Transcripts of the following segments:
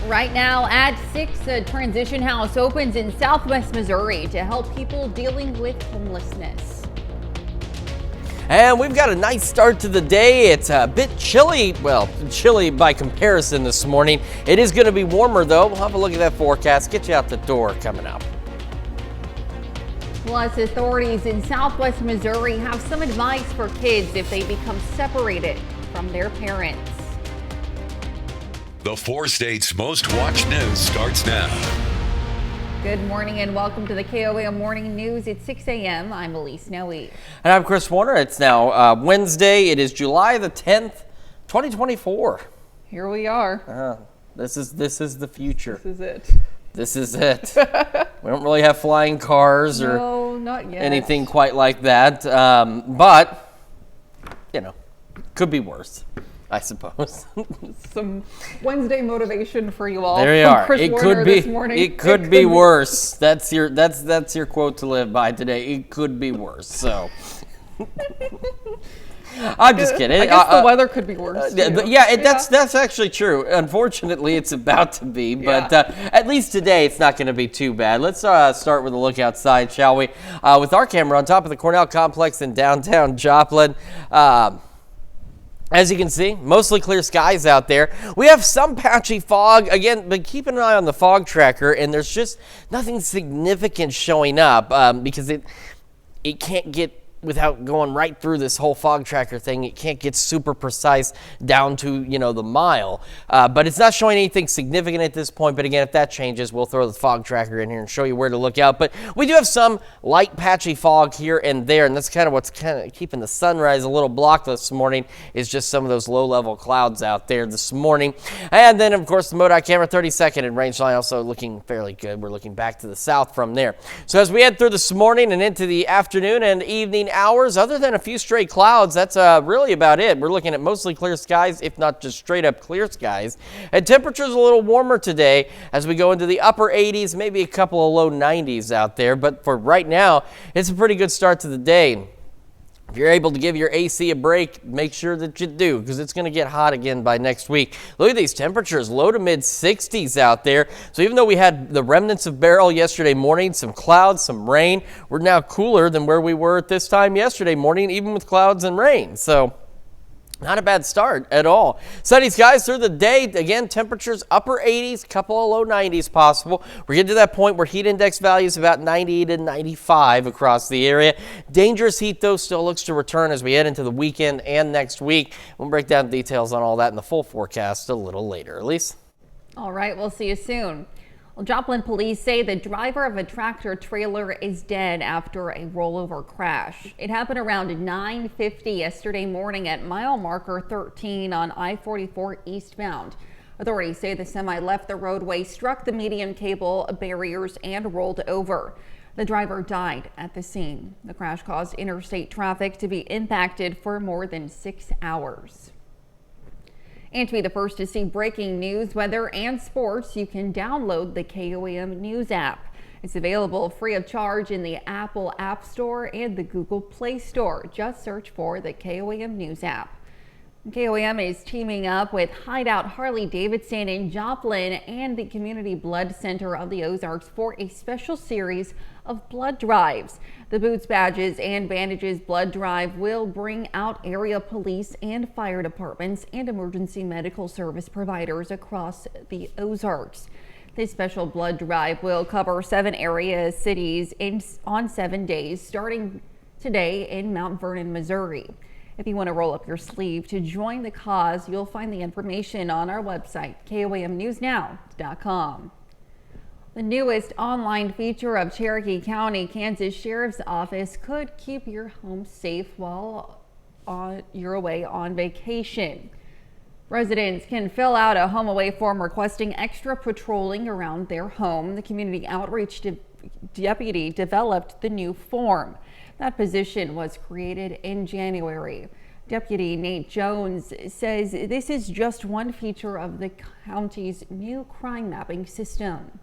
Right now at 6, a transition house opens in southwest Missouri to help people dealing with homelessness. And we've got a nice start to the day. It's a bit chilly, well, chilly by comparison this morning. It is going to be warmer though. We'll have a look at that forecast, get you out the door coming up. Plus, authorities in southwest Missouri have some advice for kids if they become separated from their parents. The 4 states' most watched news starts now. Good morning and welcome to the KOAM Morning News at 6 a.m. I'm Elise Noe. And I'm Chris Warner. It's now Wednesday. It is July the 10th, 2024. Here we are. This is the future. This is it. This is it. We don't really have flying cars or not yet. anything quite like that. But, you know, could be worse, I suppose. Some Wednesday motivation for you all. There you are. Chris Warner this morning. It could be worse. That's your quote to live by today. It could be worse. So I'm just kidding. I guess the weather could be worse. That's actually true. Unfortunately, it's about to be, but at least today it's not going to be too bad. Let's start with a look outside, shall we? With our camera on top of the Cornell complex in downtown Joplin. As you can see, mostly clear skies out there. We have some patchy fog, again, but keep an eye on the fog tracker, and there's just nothing significant showing up because it can't get, without going right through this whole fog tracker thing, it can't get super precise down to, the mile. But it's not showing anything significant at this point. But again, if that changes, we'll throw the fog tracker in here and show you where to look out. But we do have some light patchy fog here and there, and that's kind of what's kind of keeping the sunrise a little blocked this morning, is just some of those low-level clouds out there this morning. And then, of course, the MoDOT camera 32nd and range line also looking fairly good. We're looking back to the south from there. So as we head through this morning and into the afternoon and evening hours, other than a few stray clouds, that's really about it. We're looking at mostly clear skies, if not just straight up clear skies. And temperatures a little warmer today as we go into the upper 80s, maybe a couple of low 90s out there. But for right now, it's a pretty good start to the day. If you're able to give your AC a break, make sure that you do, because it's going to get hot again by next week. Look at these temperatures, low to mid 60s out there. So even though we had the remnants of Beryl yesterday morning, some clouds, some rain, we're now cooler than where we were at this time yesterday morning, even with clouds and rain. So not a bad start at all. Sunny skies through the day. Again, temperatures upper 80s, couple of low 90s possible. We're getting to that point where heat index values about 90 to 95 across the area. Dangerous heat, though, still looks to return as we head into the weekend and next week. We'll break down details on all that in the full forecast a little later. Elise? All right, we'll see you soon. Well, Joplin police say the driver of a tractor trailer is dead after a rollover crash. It happened around 9:50 yesterday morning at mile marker 13 on I-44 eastbound. Authorities say the semi left the roadway, struck the median cable barriers, and rolled over. The driver died at the scene. The crash caused interstate traffic to be impacted for more than 6 hours. And to be the first to see breaking news, weather, and sports, you can download the KOAM News app. It's available free of charge in the Apple App Store and the Google Play Store. Just search for the KOAM News app. KOAM is teaming up with Hideout Harley-Davidson in Joplin and the Community Blood Center of the Ozarks for a special series of blood drives. The Boots, Badges, and Bandages blood drive will bring out area police and fire departments and emergency medical service providers across the Ozarks. This special blood drive will cover 7 area cities on 7 days, starting today in Mount Vernon, Missouri. If you want to roll up your sleeve to join the cause, you'll find the information on our website, KOAMnewsnow.com. The newest online feature of Cherokee County, Kansas Sheriff's Office could keep your home safe while you're away on vacation. Residents can fill out a home away form requesting extra patrolling around their home. The community outreach deputy developed the new form. That position was created in January. Deputy Nate Jones says this is just one feature of the county's new crime mapping system.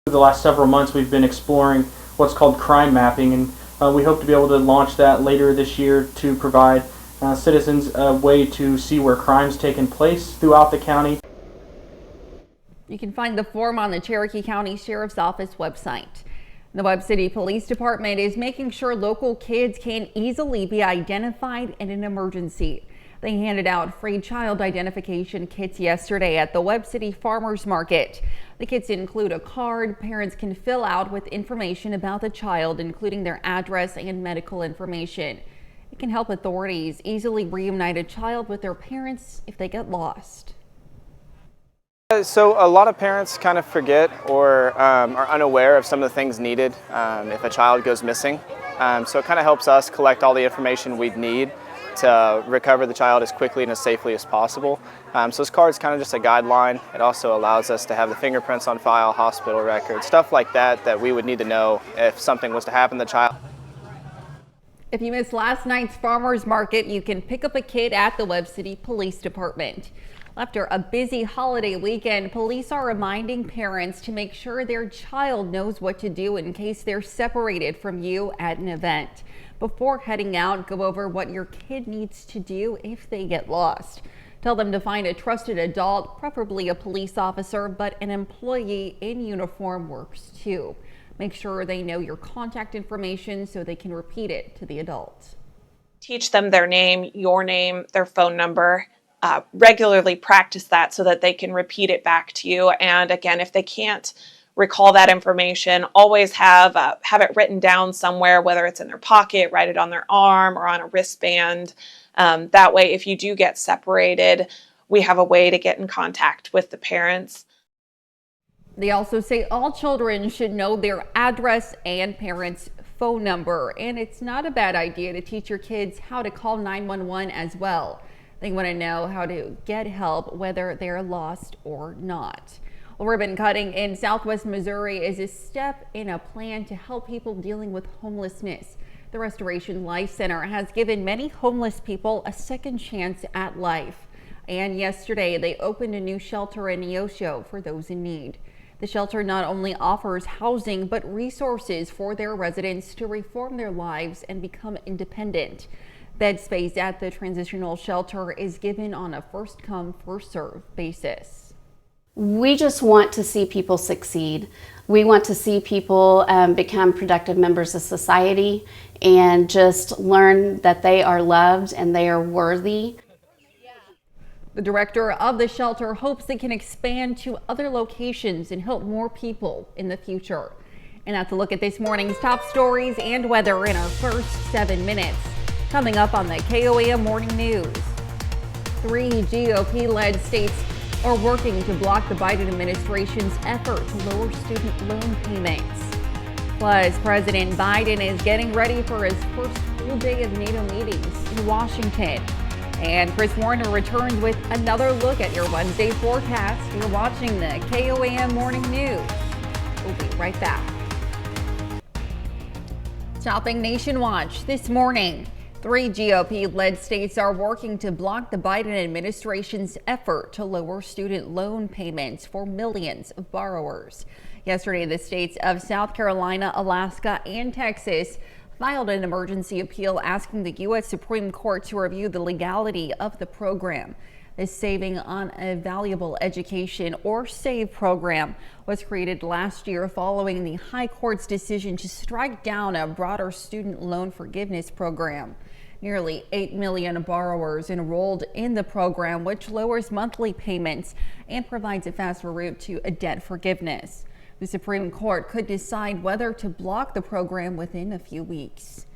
For the last several months, we've been exploring what's called crime mapping, and we hope to be able to launch that later this year to provide citizens a way to see where crimes taken place throughout the county. You can find the form on the Cherokee County Sheriff's Office website. The Webb City Police Department is making sure local kids can easily be identified in an emergency. They handed out free child identification kits yesterday at the Webb City Farmers Market. The kits include a card parents can fill out with information about the child, including their address and medical information. It can help authorities easily reunite a child with their parents if they get lost. So a lot of parents kind of forget or are unaware of some of the things needed if a child goes missing. So it kind of helps us collect all the information we'd need to recover the child as quickly and as safely as possible. So this card is kind of just a guideline. It also allows us to have the fingerprints on file, hospital records, stuff like that we would need to know if something was to happen to the child. If you missed last night's farmers market, you can pick up a kit at the Webb City Police Department. After a busy holiday weekend, police are reminding parents to make sure their child knows what to do in case they're separated from you at an event. Before heading out, go over what your kid needs to do if they get lost. Tell them to find a trusted adult, preferably a police officer, but an employee in uniform works too. Make sure they know your contact information so they can repeat it to the adult. Teach them their name, your name, their phone number. Regularly practice that so that they can repeat it back to you. And again, if they can't recall that information, always have it written down somewhere, whether it's in their pocket, write it on their arm or on a wristband. That way, if you do get separated, we have a way to get in contact with the parents. They also say all children should know their address and parents' phone number. And it's not a bad idea to teach your kids how to call 911 as well. They want to know how to get help, whether they're lost or not. Well, ribbon cutting in Southwest Missouri is a step in a plan to help people dealing with homelessness. The Restoration Life Center has given many homeless people a second chance at life. And yesterday, they opened a new shelter in Neosho for those in need. The shelter not only offers housing, but resources for their residents to reform their lives and become independent. Bed space at the transitional shelter is given on a first-come, first-served basis. We just want to see people succeed. We want to see people become productive members of society and just learn that they are loved and they are worthy. The director of the shelter hopes it can expand to other locations and help more people in the future. And that's a look at this morning's top stories and weather in our first 7 minutes. Coming up on the KOAM Morning News. 3 GOP-led states are working to block the Biden administration's effort to lower student loan payments. Plus, President Biden is getting ready for his first full day of NATO meetings in Washington. And Chris Warner returns with another look at your Wednesday forecast. You're watching the KOAM Morning News. We'll be right back. Topping Nation Watch this morning. 3 GOP-led states are working to block the Biden administration's effort to lower student loan payments for millions of borrowers. Yesterday, the states of South Carolina, Alaska, and Texas filed an emergency appeal asking the U.S. Supreme Court to review the legality of the program. The Saving on a Valuable Education, or SAVE program, was created last year following the High Court's decision to strike down a broader student loan forgiveness program. Nearly 8 million borrowers enrolled in the program, which lowers monthly payments and provides a faster route to a debt forgiveness. The Supreme Court could decide whether to block the program within a few weeks.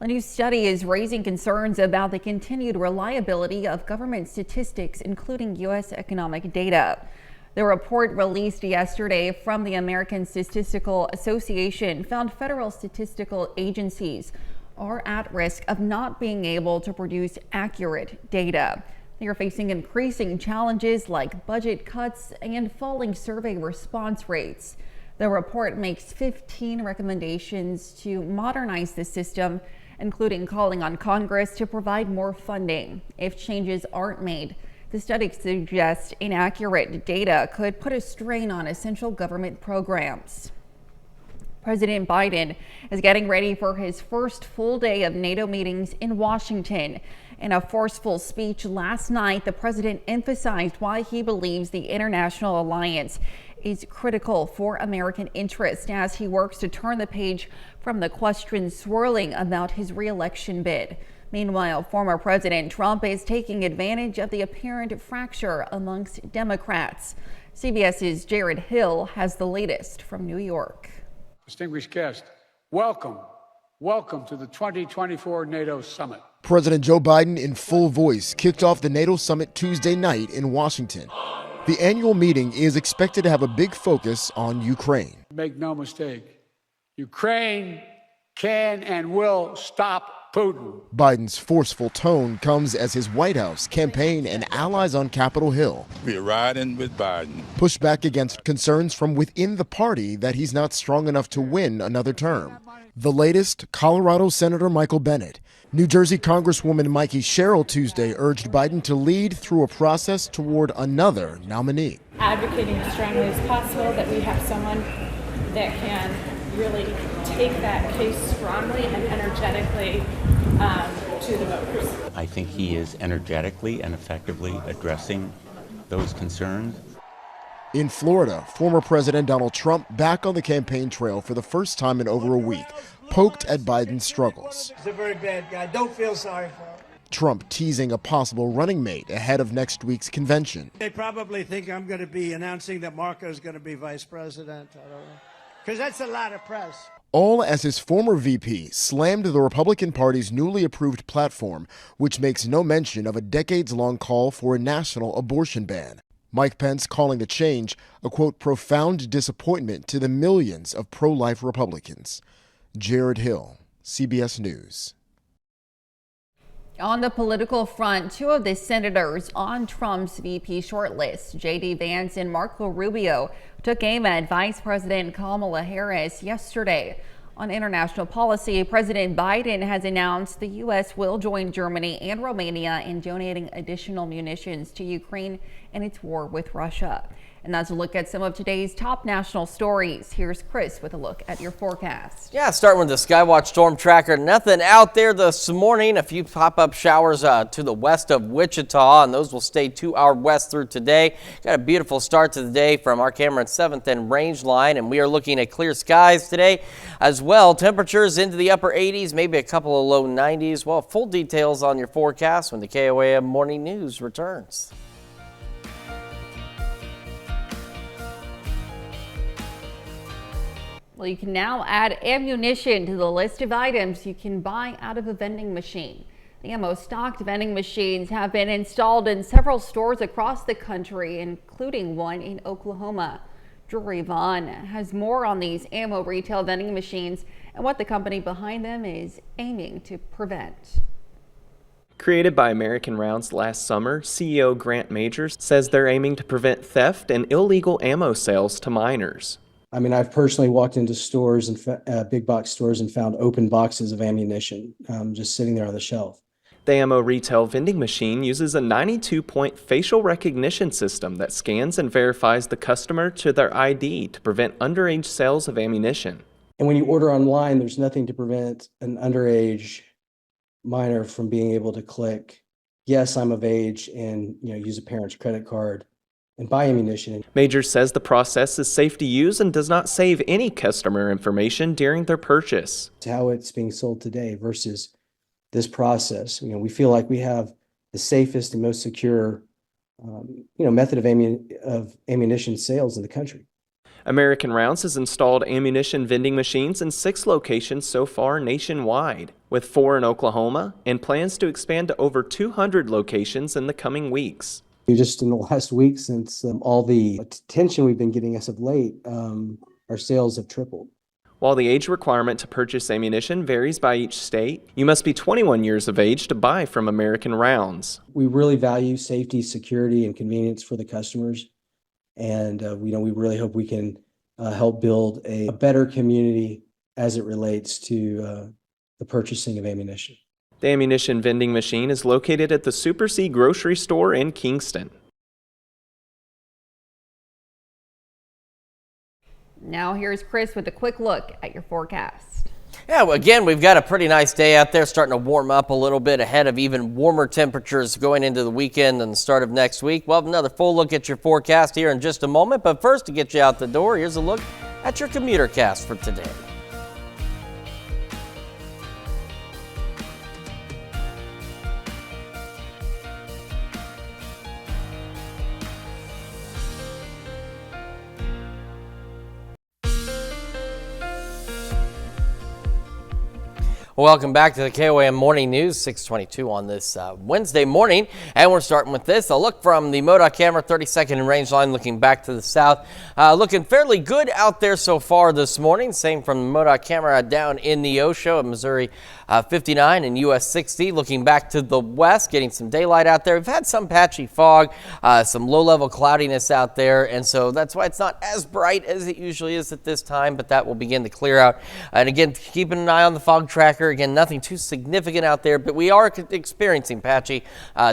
A new study is raising concerns about the continued reliability of government statistics, including U.S. economic data. The report released yesterday from the American Statistical Association found federal statistical agencies are at risk of not being able to produce accurate data. They are facing increasing challenges like budget cuts and falling survey response rates. The report makes 15 recommendations to modernize the system, including calling on Congress to provide more funding. If changes aren't made, the study suggests inaccurate data could put a strain on essential government programs. President Biden is getting ready for his first full day of NATO meetings in Washington, In a forceful speech last night, the president emphasized why he believes the international alliance is critical for American interest as he works to turn the page from the questions swirling about his re-election bid. Meanwhile, former President Trump is taking advantage of the apparent fracture amongst Democrats. CBS's Jared Hill has the latest from New York. Distinguished guest, welcome to the 2024 NATO Summit. President Joe Biden, in full voice, kicked off the NATO summit Tuesday night in Washington. The annual meeting is expected to have a big focus on Ukraine. Make no mistake, Ukraine can and will stop Putin. Biden's forceful tone comes as his White House, campaign, and allies on Capitol Hill We're riding with Biden. push back against concerns from within the party that he's not strong enough to win another term. The latest, Colorado Senator Michael Bennet. New Jersey Congresswoman Mikey Sherrill Tuesday urged Biden to lead through a process toward another nominee. Advocating as strongly as possible that we have someone that can really take that case strongly and energetically to the voters. I think he is energetically and effectively addressing those concerns. In Florida, former President Donald Trump back on the campaign trail for the first time in over a week, poked at Biden's struggles. He's a very bad guy. Don't feel sorry for him. Trump teasing a possible running mate ahead of next week's convention. They probably think I'm going to be announcing that Marco is going to be vice president. I don't know. Because that's a lot of press. All as his former VP slammed the Republican Party's newly approved platform, which makes no mention of a decades-long call for a national abortion ban. Mike Pence calling the change a, quote, profound disappointment to the millions of pro-life Republicans. Jared Hill, CBS News. On the political front, two of the senators on Trump's VP shortlist, J.D. Vance and Marco Rubio, took aim at Vice President Kamala Harris yesterday. On international policy, President Biden has announced the U.S. will join Germany and Romania in donating additional munitions to Ukraine in its war with Russia. And that's a look at some of today's top national stories. Here's Chris with a look at your forecast. Yeah, starting with the Skywatch Storm Tracker. Nothing out there this morning. A few pop-up showers to the west of Wichita, and those will stay 2 hour west through today. Got a beautiful start to the day from our camera at 7th and Range Line, and we are looking at clear skies today as well. Temperatures into the upper 80s, maybe a couple of low 90s. Well, full details on your forecast when the KOAM Morning News returns. Well, you can now add ammunition to the list of items you can buy out of a vending machine. The ammo-stocked vending machines have been installed in several stores across the country, including one in Oklahoma. Drury Vaughn has more on these ammo retail vending machines and what the company behind them is aiming to prevent. Created by American Rounds last summer, CEO Grant Majors says they're aiming to prevent theft and illegal ammo sales to minors. I mean, I've personally walked into stores and big box stores and found open boxes of ammunition just sitting there on the shelf. The ammo retail vending machine uses a 92-point facial recognition system that scans and verifies the customer to their ID to prevent underage sales of ammunition. And when you order online, there's nothing to prevent an underage minor from being able to click, yes, I'm of age, and use a parent's credit card and buy ammunition. Majors says the process is safe to use and does not save any customer information during their purchase. It's how it's being sold today versus this process. We feel like we have the safest and most secure, method of ammunition sales in the country. American Rounds has installed ammunition vending machines in 6 locations so far nationwide, with 4 in Oklahoma, and plans to expand to over 200 locations in the coming weeks. Just in the last week, since all the attention we've been getting as of late, our sales have tripled. While the age requirement to purchase ammunition varies by each state, you must be 21 years of age to buy from American Rounds. We really value safety, security, and convenience for the customers. And we really hope we can help build a better community as it relates to the purchasing of ammunition. The ammunition vending machine is located at the Super C grocery store in Kingston. Now here's Chris with a quick look at your forecast. Yeah, well, again, we've got a pretty nice day out there, starting to warm up a little bit ahead of even warmer temperatures going into the weekend and the start of next week. We'll have another full look at your forecast here in just a moment. But first, to get you out the door, here's a look at your commuter cast for today. Welcome back to the KOAM Morning News, 622 on this Wednesday morning. And we're starting with this. A look from the MoDOT camera, 32nd and range line, looking back to the south. Looking fairly good out there so far this morning. Same from the MoDOT camera down in Neosho at Missouri 59 and US 60. Looking back to the west, getting some daylight out there. We've had some patchy fog, some low-level cloudiness out there. And so that's why it's not as bright as it usually is at this time. But that will begin to clear out. And again, keeping an eye on the fog tracker. Again, nothing too significant out there, but we are experiencing patchy,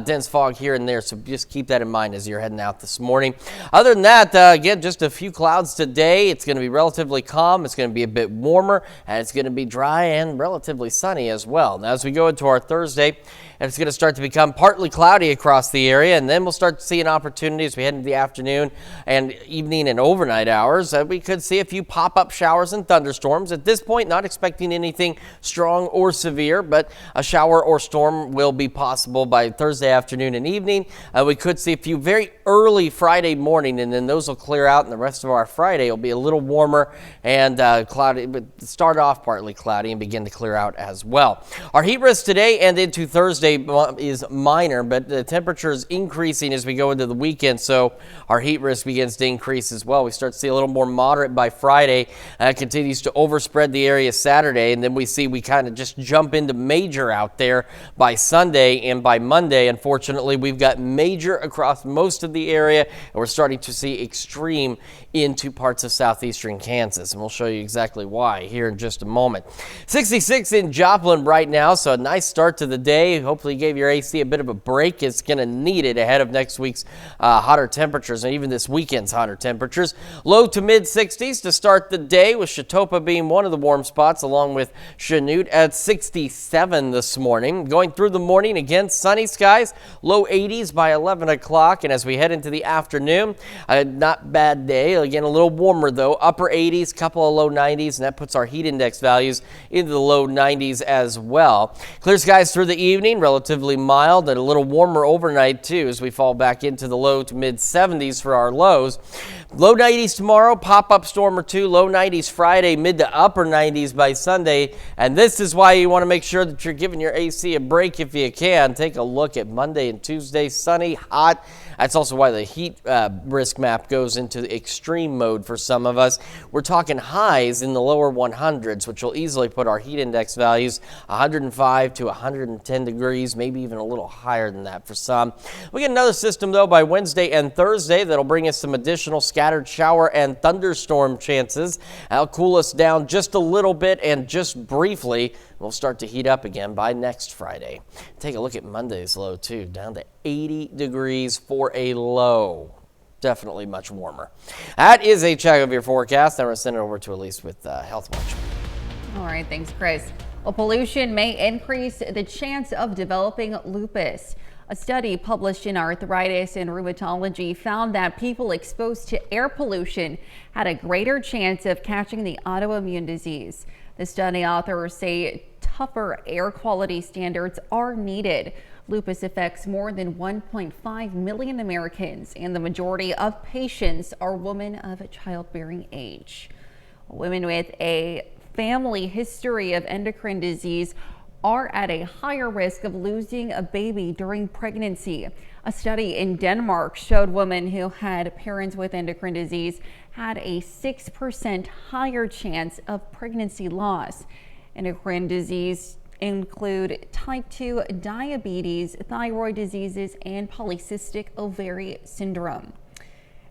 dense fog here and there, so just keep that in mind as you're heading out this morning. Other than that, again, just a few clouds today. It's going to be relatively calm. It's going to be a bit warmer, and it's going to be dry and relatively sunny as well. Now, as we go into our Thursday, it's going to start to become partly cloudy across the area, and then we'll start seeing opportunities as we head into the afternoon and evening and overnight hours. We could see a few pop-up showers and thunderstorms. At this point, not expecting anything strong or severe, but a shower or storm will be possible by Thursday afternoon and evening. We could see a few very early Friday morning, and then those will clear out, and the rest of our Friday will be a little warmer and cloudy, but start off partly cloudy and begin to clear out as well. Our heat risk today and into Thursday is minor, but the temperature is increasing as we go into the weekend, so our heat risk begins to increase as well. We start to see a little more moderate by Friday. It continues to overspread the area Saturday, and then we kind of just jump into major out there by Sunday, and by Monday, unfortunately, we've got major across most of the area, and we're starting to see extreme into parts of southeastern Kansas, and we'll show you exactly why here in just a moment. 66 in Joplin right now, so a nice start to the day. Hopefully you gave your AC a bit of a break. It's going to need it ahead of next week's hotter temperatures, and even this weekend's hotter temperatures. Low to mid 60s to start the day, with Chautauqua being one of the warm spots, along with Chanute at 67 this morning. Going through the morning, again, sunny skies, low 80s by 11 o'clock, and as we head into the afternoon, not bad day. Again, a little warmer though, upper 80s, couple of low 90s, and that puts our heat index values into the low 90s as well. Clear skies through the evening, relatively mild, and a little warmer overnight too, as we fall back into the low to mid 70s for our lows. Low 90s tomorrow, pop-up storm or two, low 90s Friday, mid to upper 90s by Sunday, and this is why you want to make sure that you're giving your AC a break if you can. Take a look at Monday and Tuesday, sunny, hot. That's also why the heat risk map goes into extreme mode for some of us. We're talking highs in the lower 100s, which will easily put our heat index values 105 to 110 degrees, maybe even a little higher than that for some. We get another system, though, by Wednesday and Thursday that'll bring us some additional scattered shower and thunderstorm chances. That'll cool us down just a little bit, and just briefly, we'll start to heat up again by next Friday. Take a look at Monday's low, too, down to 80 degrees for a low. Definitely much warmer. That is a check of your forecast. Now we're going to send it over to Elise with Health Watch. All right, thanks, Chris. Well, pollution may increase the chance of developing lupus. A study published in Arthritis and Rheumatology found that people exposed to air pollution had a greater chance of catching the autoimmune disease. The study authors say tougher air quality standards are needed. Lupus affects more than 1.5 million Americans, and the majority of patients are women of childbearing age. Women with a family history of endocrine disease are at a higher risk of losing a baby during pregnancy. A study in Denmark showed women who had parents with endocrine disease had a 6% higher chance of pregnancy loss. Endocrine disease include type 2 diabetes, thyroid diseases, and polycystic ovary syndrome.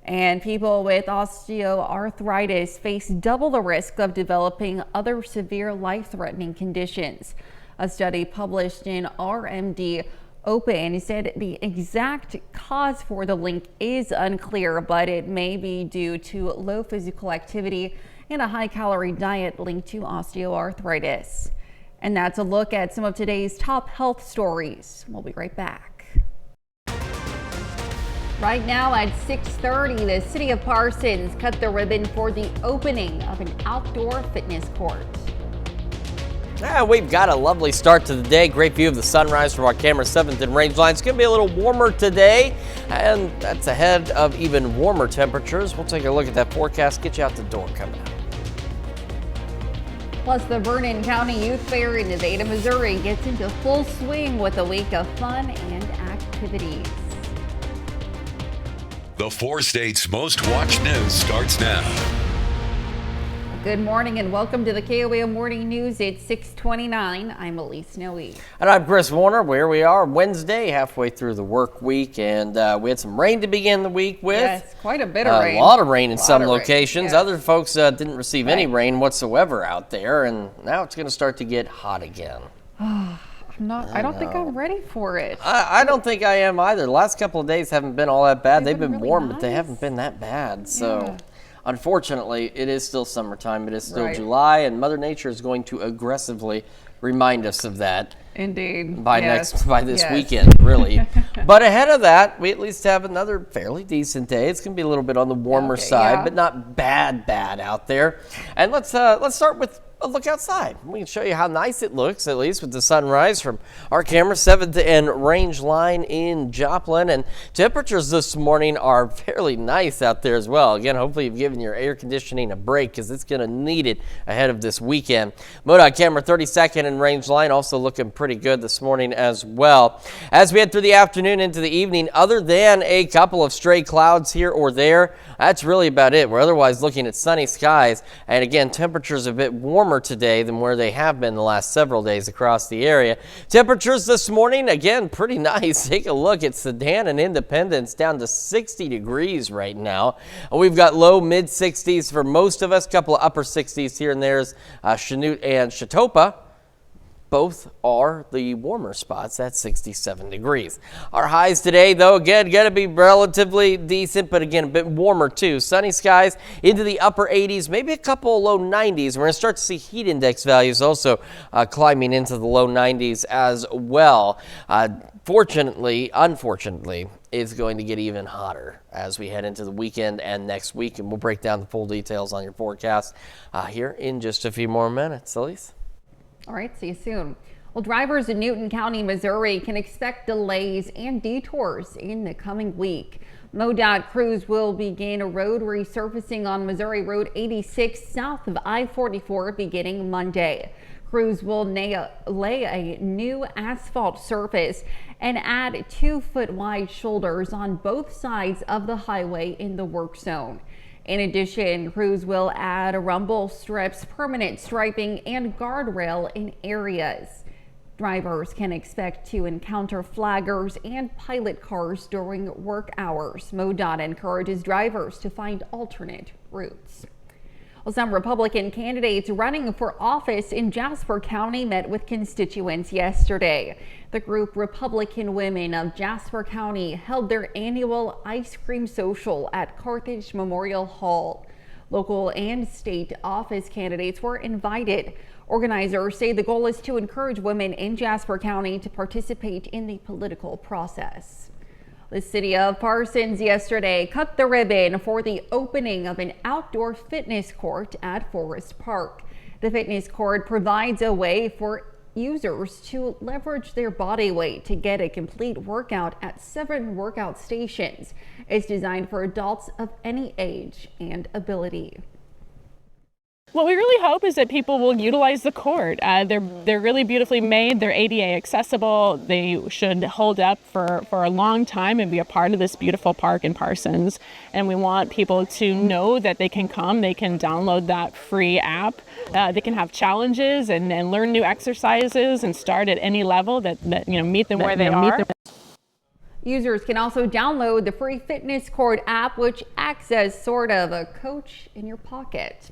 And people with osteoarthritis face double the risk of developing other severe life-threatening conditions. A study published in RMD Open said the exact cause for the link is unclear, but it may be due to low physical activity and a high-calorie diet linked to osteoarthritis. And that's a look at some of today's top health stories. We'll be right back. Right now at 6:30, the city of Parsons cut the ribbon for the opening of an outdoor fitness court. We've got a lovely start to the day. Great view of the sunrise from our camera 7th and range line. It's going to be a little warmer today, and that's ahead of even warmer temperatures. We'll take a look at that forecast, get you out the door coming out. Plus, the Vernon County Youth Fair in Nevada, Missouri gets into full swing with a week of fun and activities. The 4 states' most watched news starts now. Good morning and welcome to the KOAM Morning News. It's 6:29. I'm Elise Noe. And I'm Chris Warner. Where we are Wednesday, halfway through the work week, and we had some rain to begin the week with. Yes, quite a bit of rain. A lot of rain in some locations. Yes. Other folks didn't receive any rain whatsoever out there, and now it's going to start to get hot again. I don't think I'm ready for it. I don't think I am either. The last couple of days haven't been all that bad. They've been really warm, nice. but they haven't been that bad. So. Yeah. Unfortunately, it is still summertime. It is still Right. July, and Mother Nature is going to aggressively remind us of that. Indeed. By Yes. this Yes. weekend, really. But ahead of that, we at least have another fairly decent day. It's going to be a little bit on the warmer side, but not bad out there. And let's start with a look outside. We can show you how nice it looks, at least with the sunrise from our camera 7th and range line in Joplin. And temperatures this morning are fairly nice out there as well. Again, hopefully you've given your air conditioning a break because it's going to need it ahead of this weekend. MoDOT camera 32nd and range line also looking pretty good this morning as well. As we head through the afternoon into the evening, other than a couple of stray clouds here or there, that's really about it. We're otherwise looking at sunny skies. And again, temperatures a bit warmer today than where they have been the last several days across the area. Temperatures this morning, again, pretty nice. Take a look at Sedan and Independence down to 60 degrees right now. We've got low mid 60s for most of us, couple of upper 60s here and there's Chanute and Chatopa. Both are the warmer spots at 67 degrees. Our highs today, though, again, going to be relatively decent, but again, a bit warmer too. Sunny skies into the upper 80s, maybe a couple of low 90s. We're going to start to see heat index values also climbing into the low 90s as well. Unfortunately, it's going to get even hotter as we head into the weekend and next week, and we'll break down the full details on your forecast here in just a few more minutes. Elise? All right, see you soon. Well, drivers in Newton County, Missouri can expect delays and detours in the coming week. MoDOT crews will begin a road resurfacing on Missouri Road 86 south of I-44 beginning Monday. Crews will lay a new asphalt surface and add 2-foot wide shoulders on both sides of the highway in the work zone. In addition, crews will add rumble strips, permanent striping, and guardrail in areas. Drivers can expect to encounter flaggers and pilot cars during work hours. MoDOT encourages drivers to find alternate routes. Well, some Republican candidates running for office in Jasper County met with constituents yesterday. The group Republican Women of Jasper County held their annual ice cream social at Carthage Memorial Hall. Local and state office candidates were invited. Organizers say the goal is to encourage women in Jasper County to participate in the political process. The city of Parsons yesterday cut the ribbon for the opening of an outdoor fitness court at Forest Park. The fitness court provides a way for users to leverage their body weight to get a complete workout at 7 workout stations. It's designed for adults of any age and ability. What we really hope is that people will utilize the court. They're really beautifully made. They're ADA accessible. They should hold up for a long time and be a part of this beautiful park in Parsons. And we want people to know that they can come. They can download that free app. They can have challenges and learn new exercises and start at any level that meet them where they are. Users can also download the free Fitness Court app, which acts as sort of a coach in your pocket.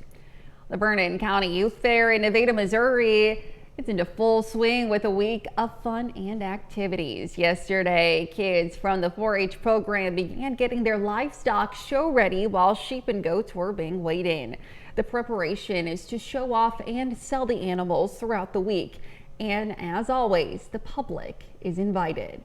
The Vernon County Youth Fair in Nevada, Missouri It's into full swing with a week of fun and activities. Yesterday, kids from the 4-H program began getting their livestock show ready while sheep and goats were being weighed in. The preparation is to show off and sell the animals throughout the week. And as always, the public is invited.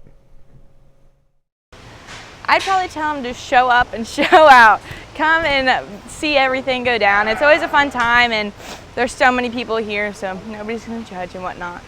I'd probably tell them to show up and show out. Come and see everything go down. It's always a fun time, and there's so many people here, so nobody's going to judge and whatnot.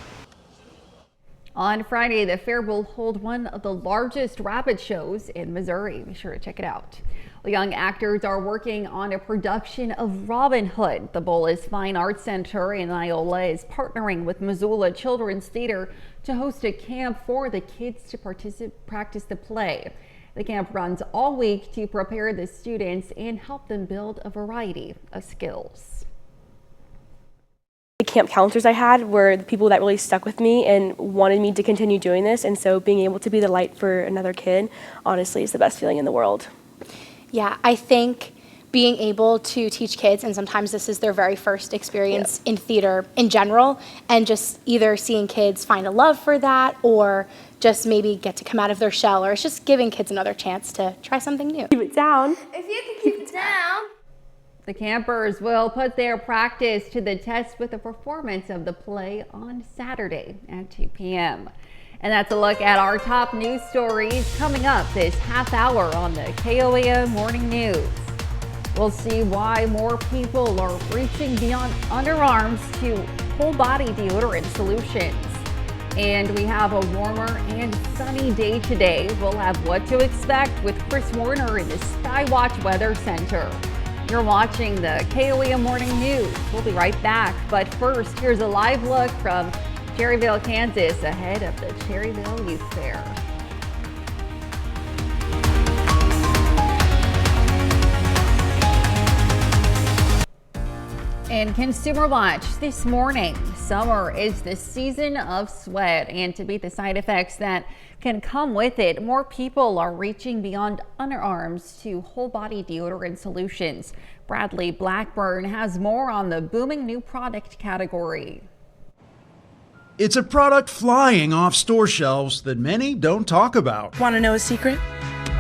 On Friday, the fair will hold one of the largest rabbit shows in Missouri. Be sure to check it out. The young actors are working on a production of Robin Hood. The Bullis Fine Arts Center in Iola is partnering with Missoula Children's Theater to host a camp for the kids to practice the play. The camp runs all week to prepare the students and help them build a variety of skills. The camp counselors I had were the people that really stuck with me and wanted me to continue doing this, and so being able to be the light for another kid, honestly, is the best feeling in the world. Yeah, I think being able to teach kids, and sometimes this is their very first experience in theater in general, and just either seeing kids find a love for that or just maybe get to come out of their shell, or it's just giving kids another chance to try something new. Keep it down. If you can keep it down. The campers will put their practice to the test with a performance of the play on Saturday at 2 p.m. And that's a look at our top news stories coming up this half hour on the KOAM Morning News. We'll see why more people are reaching beyond underarms to whole body deodorant solutions. And we have a warmer and sunny day today. We'll have what to expect with Chris Warner in the Skywatch Weather Center. You're watching the KOAM Morning News. We'll be right back. But first, here's a live look from Cherryville, Kansas, ahead of the Cherryville Youth Fair. In Consumer Watch this morning, summer is the season of sweat, and to beat the side effects that can come with it, more people are reaching beyond underarms to whole body deodorant solutions. Bradley Blackburn has more on the booming new product category. It's a product flying off store shelves that many don't talk about. Want to know a secret?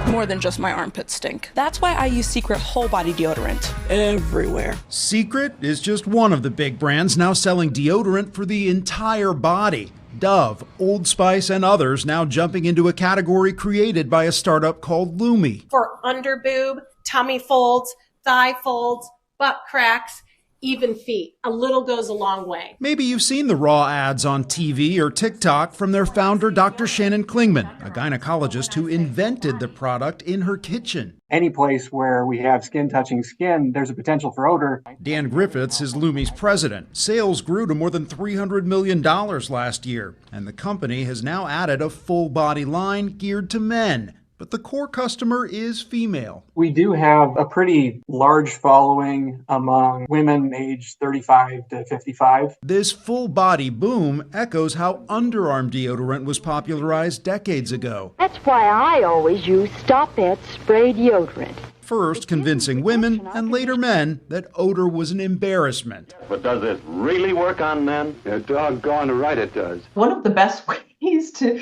More than just my armpits stink. That's why I use Secret whole body deodorant everywhere. Secret is just one of the big brands now selling deodorant for the entire body. Dove, Old Spice, and others now jumping into a category created by a startup called Lumi. For under boob, tummy folds, thigh folds, butt cracks, even feet. A little goes a long way. Maybe you've seen the raw ads on TV or TikTok from their founder, Dr. Shannon Klingman, a gynecologist who invented the product in her kitchen. Any place where we have skin touching skin, there's a potential for odor. Dan Griffiths is Lumi's president. Sales grew to more than $300 million last year, and the company has now added a full body line geared to men. But the core customer is female. We do have a pretty large following among women aged 35 to 55. This full body boom echoes how underarm deodorant was popularized decades ago. That's why I always use Stop It spray deodorant. First convincing women and later men that odor was an embarrassment. But does it really work on men? Yeah, doggone right it does. One of the best ways to,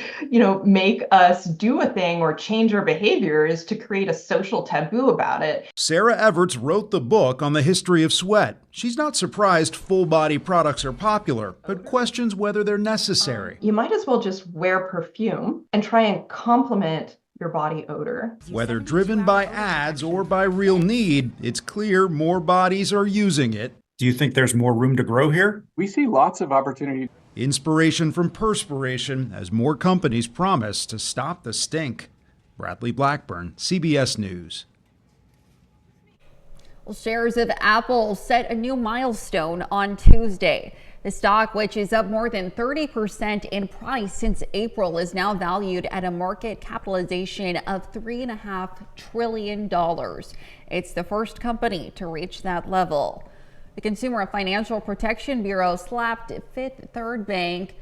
make us do a thing or change our behavior is to create a social taboo about it. Sarah Everts wrote the book on the history of sweat. She's not surprised full body products are popular, but questions whether they're necessary. You might as well just wear perfume and try and complement your body odor. Whether driven by ads or by real need, it's clear more bodies are using it. Do you think there's more room to grow here? We see lots of opportunity. Inspiration from perspiration as more companies promise to stop the stink. Bradley Blackburn, CBS News. Well, shares of Apple set a new milestone on Tuesday. The stock, which is up more than 30% in price since April, is now valued at a market capitalization of $3.5 trillion. It's the first company to reach that level. The Consumer Financial Protection Bureau slapped Fifth Third Bank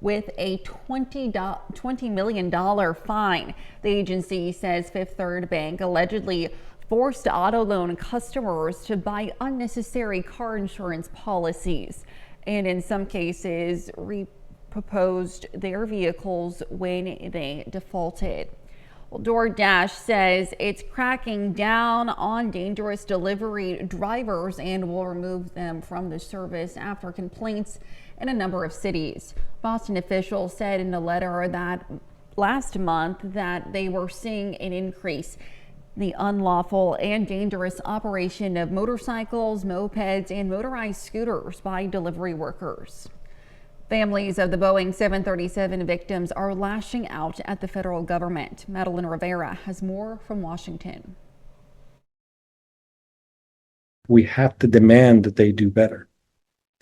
with a $20 million fine. The agency says Fifth Third Bank allegedly forced auto loan customers to buy unnecessary car insurance policies. and in some cases reproposed their vehicles when they defaulted. Well, DoorDash says it's cracking down on dangerous delivery drivers and will remove them from the service after complaints in a number of cities. Boston officials said in a letter that last month that they were seeing an increase in the unlawful and dangerous operation of motorcycles, mopeds, and motorized scooters by delivery workers. Families of the Boeing 737 victims are lashing out at the federal government. Madeline Rivera has more from Washington. We have to demand that they do better.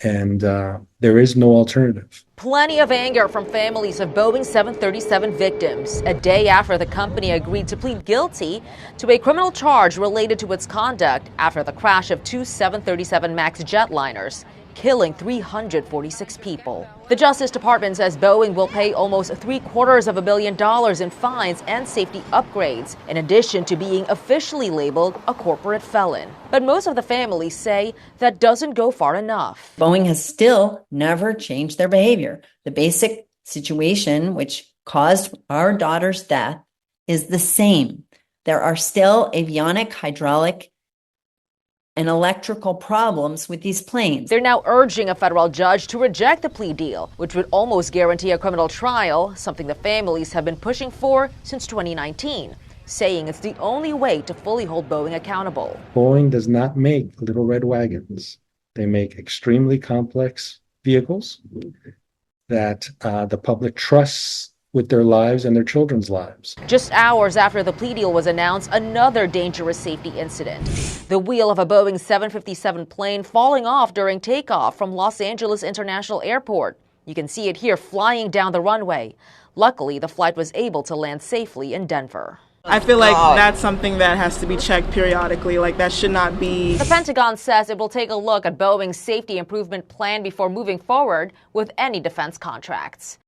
And there is no alternative. Plenty of anger from families of Boeing 737 victims, a day after the company agreed to plead guilty to a criminal charge related to its conduct after the crash of two 737 MAX jetliners, killing 346 people. The Justice Department says Boeing will pay almost $750 million in fines and safety upgrades, in addition to being officially labeled a corporate felon. But most of the families say that doesn't go far enough. Boeing has still never changed their behavior. The basic situation which caused our daughter's death is the same. There are still avionic, hydraulic, and electrical problems with these planes. They're now urging a federal judge to reject the plea deal, which would almost guarantee a criminal trial, something the families have been pushing for since 2019, saying it's the only way to fully hold Boeing accountable. Boeing does not make little red wagons. They make extremely complex vehicles that the public trusts with their lives and their children's lives. Just hours after the plea deal was announced, another dangerous safety incident. The wheel of a Boeing 757 plane falling off during takeoff from Los Angeles International Airport. You can see it here flying down the runway. Luckily, the flight was able to land safely in Denver. I feel like that's something that has to be checked periodically. Like, that should not be. The Pentagon says it will take a look at Boeing's safety improvement plan before moving forward with any defense contracts.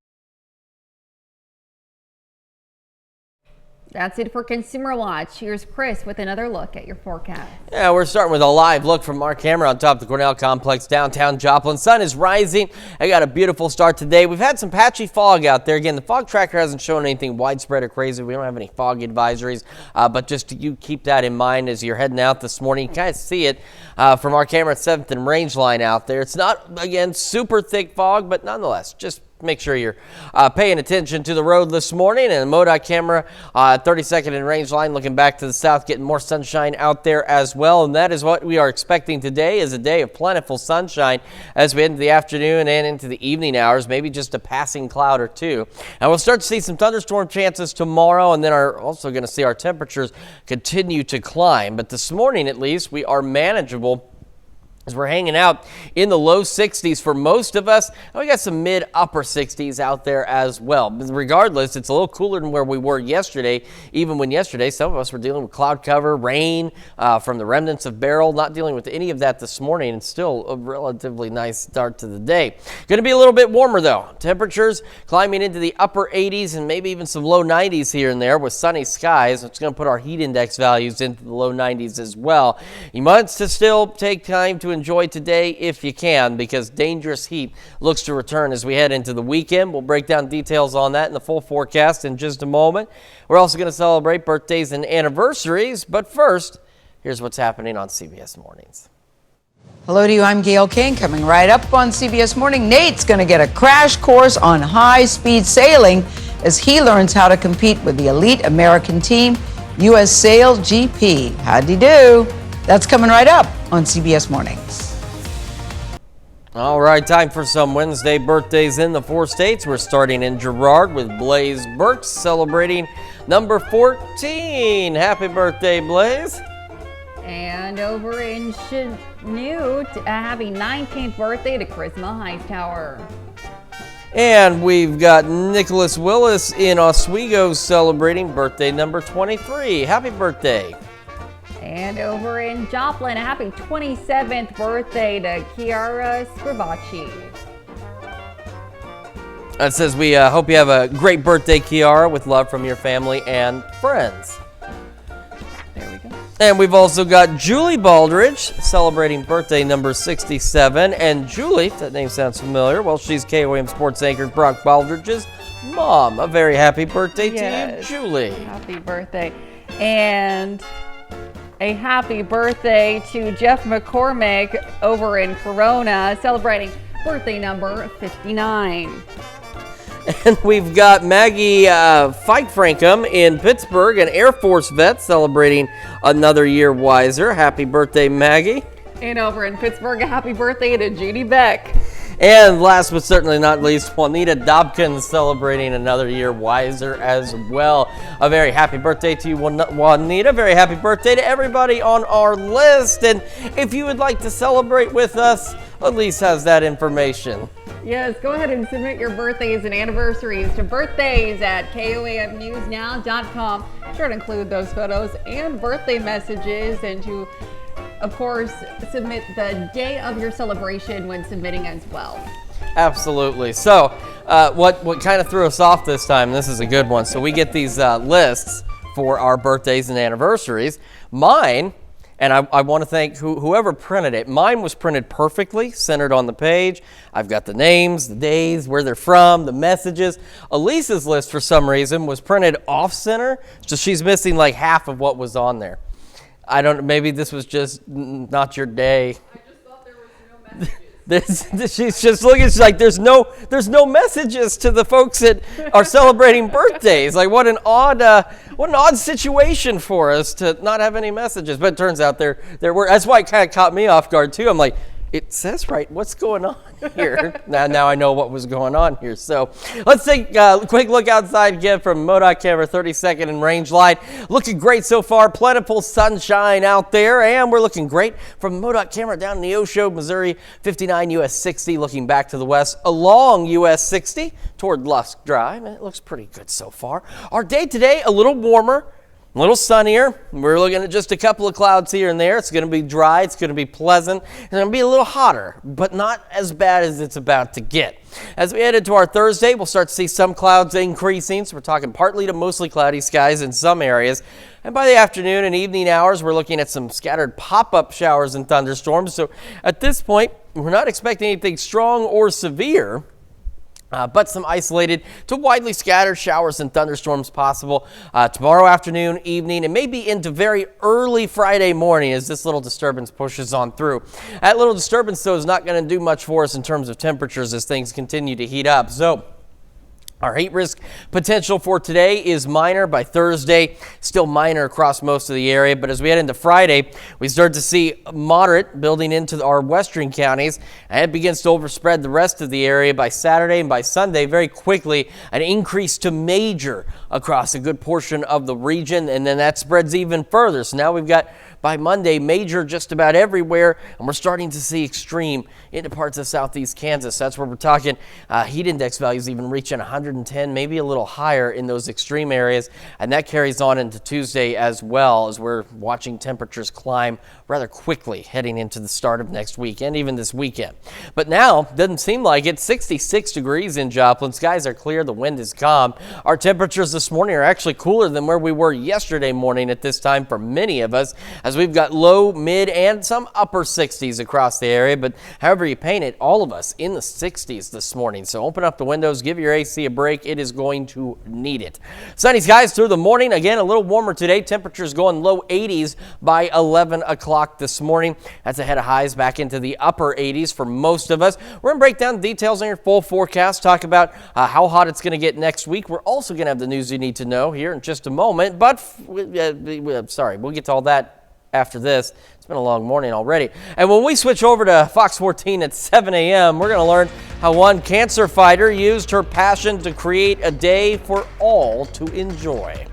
That's it for Consumer Watch. Here's Chris with another look at your forecast. Yeah, we're starting with a live look from our camera on top of the Cornell Complex, downtown Joplin. Sun is rising. I got a beautiful start today. We've had some patchy fog out there. Again, the fog tracker hasn't shown anything widespread or crazy. We don't have any fog advisories, but just you keep that in mind as you're heading out this morning. You kind of see it from our camera at 7th and Range Line out there. It's not, again, super thick fog, but nonetheless, just make sure you're paying attention to the road this morning. And the MoDOT camera, 32nd and Range Line, looking back to the south, getting more sunshine out there as well. And that is what we are expecting today, is a day of plentiful sunshine as we head into the afternoon and into the evening hours, maybe just a passing cloud or two. And we'll start to see some thunderstorm chances tomorrow, and then are also going to see our temperatures continue to climb. But this morning, at least, we are manageable, as we're hanging out in the low 60s for most of us. And we got some mid-upper 60s out there as well. But regardless, it's a little cooler than where we were yesterday, even when yesterday some of us were dealing with cloud cover, rain from the remnants of Beryl. Not dealing with any of that this morning, and still a relatively nice start to the day. Going to be a little bit warmer, though. Temperatures climbing into the upper 80s and maybe even some low 90s here and there with sunny skies. It's going to put our heat index values into the low 90s as well. You must still take time to enjoy today if you can, because dangerous heat looks to return as we head into the weekend. We'll break down details on that in the full forecast in just a moment. We're also going to celebrate birthdays and anniversaries, but first, here's what's happening on CBS Mornings. Hello to you, I'm Gail King. Coming right up on CBS Morning, Nate's going to get a crash course on high-speed sailing as he learns how to compete with the elite American team, U.S. Sail GP. How'd he do? That's coming right up on CBS Mornings. All right, time for some Wednesday birthdays in the 4 states. We're starting in Girard with Blaze Burks celebrating number 14. Happy birthday, Blaze. And over in Chanute, happy 19th birthday to Charisma Hightower. And we've got Nicholas Willis in Oswego celebrating birthday number 23. Happy birthday. And over in Joplin, a happy 27th birthday to Kiara Scrivacci. It says we hope you have a great birthday, Kiara, with love from your family and friends. There we go. And we've also got Julie Baldridge celebrating birthday number 67. And Julie, if that name sounds familiar, well, she's KOAM sports anchor Brock Baldridge's mom. A very happy birthday to you, Julie. Happy birthday. And a happy birthday to Jeff McCormick over in Corona, celebrating birthday number 59. And we've got Maggie Fike Frankham in Pittsburgh, an Air Force vet, celebrating another year wiser. Happy birthday, Maggie. And over in Pittsburgh, a happy birthday to Judy Beck. And last but certainly not least, Juanita Dobkins celebrating another year wiser as well. A very happy birthday to you, Juanita. Very happy birthday to everybody on our list. And if you would like to celebrate with us, Elise has that information. Yes, go ahead and submit your birthdays and anniversaries to birthdays@koamnewsnow.com. Sure to include those photos and birthday messages, and to, of course, submit the day of your celebration when submitting as well. Absolutely. So what kind of threw us off this time, this is a good one. So we get these lists for our birthdays and anniversaries. Mine, and I want to thank whoever printed it. Mine was printed perfectly, centered on the page. I've got the names, the days, where they're from, the messages. Elise's list, for some reason, was printed off-center, so she's missing like half of what was on there. I don't know, maybe this was just not your day. I just thought there was no messages. She's just looking, she's like, there's no messages to the folks that are celebrating birthdays. Like, what an odd situation for us to not have any messages. But it turns out there were. That's why it kind of caught me off guard too. I'm like, it says right, what's going on here? Now I know what was going on here. So let's take a quick look outside again from MoDOT camera 32nd and Range Line. Looking great so far. Plentiful sunshine out there, and we're looking great from MoDOT camera down in Neosho, Missouri. 59 US 60 looking back to the west along US 60 toward Lusk Drive, and it looks pretty good so far. Our day today, a little warmer, a little sunnier. We're looking at just a couple of clouds here and there. It's going to be dry. It's going to be pleasant. It's going to be a little hotter, but not as bad as it's about to get. As we head into our Thursday, we'll start to see some clouds increasing. So we're talking partly to mostly cloudy skies in some areas. And by the afternoon and evening hours, we're looking at some scattered pop-up showers and thunderstorms. So at this point, we're not expecting anything strong or severe. But some isolated to widely scattered showers and thunderstorms possible tomorrow afternoon, evening, and maybe into very early Friday morning as this little disturbance pushes on through. That little disturbance, though, is not going to do much for us in terms of temperatures as things continue to heat up. So our heat risk potential for today is minor. By Thursday, still minor across most of the area. But as we head into Friday, we start to see moderate building into our western counties, and it begins to overspread the rest of the area by Saturday, and by Sunday, very quickly, an increase to major across a good portion of the region, and then that spreads even further. So now we've got, by Monday, major just about everywhere, and we're starting to see extreme into parts of southeast Kansas. That's where we're talking heat index values even reaching 110, maybe a little higher in those extreme areas, and that carries on into Tuesday as well, as we're watching temperatures climb rather quickly heading into the start of next week and even this weekend. But now, doesn't seem like it. 66 degrees in Joplin. Skies are clear. The wind is calm. Our temperatures this morning are actually cooler than where we were yesterday morning at this time for many of us, as we've got low, mid, and some upper 60s across the area. But however you paint it, all of us in the 60s this morning. So open up the windows, give your AC a break. It is going to need it. Sunny skies through the morning. Again, a little warmer today. Temperatures going low 80s by 11 o'clock this morning. That's ahead of highs back into the upper 80s for most of us. We're going to break down the details on your full forecast, talk about how hot it's going to get next week. We're also going to have the news you need to know here in just a moment. But, sorry, we'll get to all that after this. It's been a long morning already. And when we switch over to Fox 14 at 7 a.m., we're going to learn how one cancer fighter used her passion to create a day for all to enjoy.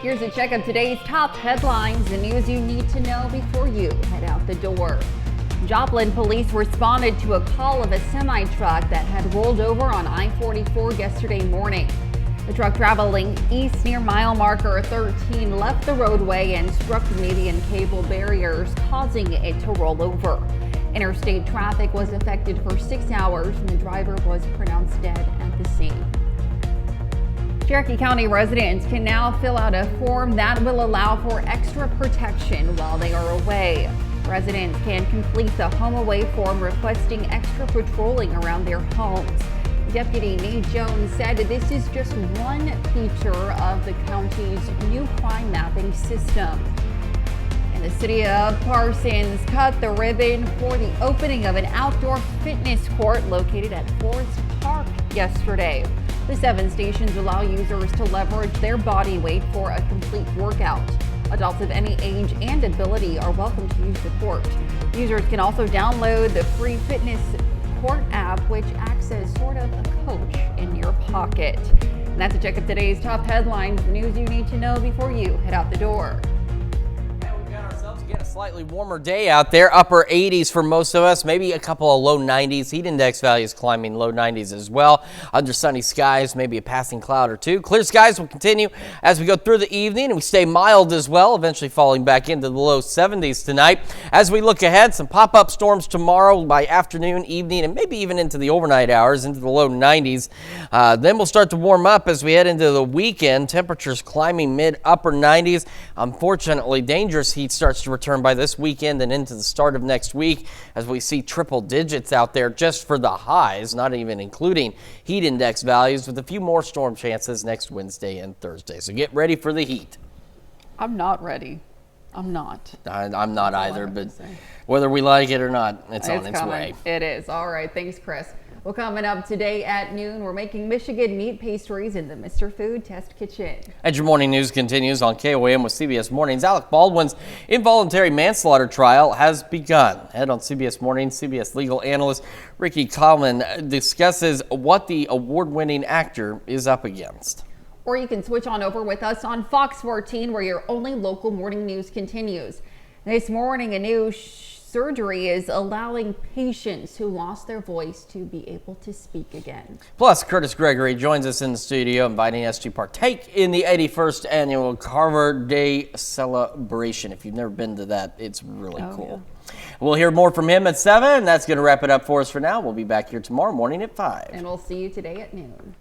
Here's a check of today's top headlines, the news you need to know before you head out the door. Joplin police responded to a call of a semi-truck that had rolled over on I-44 yesterday morning. The truck traveling east near mile marker 13 left the roadway and struck the median cable barriers, causing it to roll over. Interstate traffic was affected for 6 hours, and the driver was pronounced dead at the scene. Cherokee County residents can now fill out a form that will allow for extra protection while they are away. Residents can complete the home away form requesting extra patrolling around their homes. Deputy Nate Jones said this is just one feature of the county's new crime mapping system. And the city of Parsons cut the ribbon for the opening of an outdoor fitness court located at Forest Park yesterday. The 7 stations allow users to leverage their body weight for a complete workout. Adults of any age and ability are welcome to use the court. Users can also download the free fitness court app, which acts as sort of a coach in your pocket. And that's a check of today's top headlines, the news you need to know before you head out the door. Again, a slightly warmer day out there, upper 80s for most of us, maybe a couple of low 90s. Heat index values climbing low 90s as well. Under sunny skies, maybe a passing cloud or two. Clear skies will continue as we go through the evening, and we stay mild as well, eventually falling back into the low 70s tonight. As we look ahead, some pop-up storms tomorrow by afternoon, evening, and maybe even into the overnight hours, into the low 90s. Then we'll start to warm up as we head into the weekend. Temperatures climbing mid-upper 90s. Unfortunately, dangerous heat starts to return by this weekend and into the start of next week as we see triple digits out there just for the highs, not even including heat index values, with a few more storm chances next Wednesday and Thursday. So get ready for the heat. I'm not ready. I'm not. I'm not either, but whether we like it or not, it's on its way. It is. All right. Thanks, Chris. Well, coming up today at noon, we're making Michigan meat pastries in the Mr. Food Test Kitchen. And your morning news continues on KOAM with CBS Mornings. Alec Baldwin's involuntary manslaughter trial has begun. Head on CBS Mornings, CBS legal analyst Ricky Coleman discusses what the award-winning actor is up against. Or you can switch on over with us on Fox 14, where your only local morning news continues. This morning, a new surgery is allowing patients who lost their voice to be able to speak again. Plus, Curtis Gregory joins us in the studio, inviting us to partake in the 81st annual Carver Day celebration. If you've never been to that, it's really cool. Yeah. We'll hear more from him at 7. That's going to wrap it up for us for now. We'll be back here tomorrow morning at 5. And we'll see you today at noon.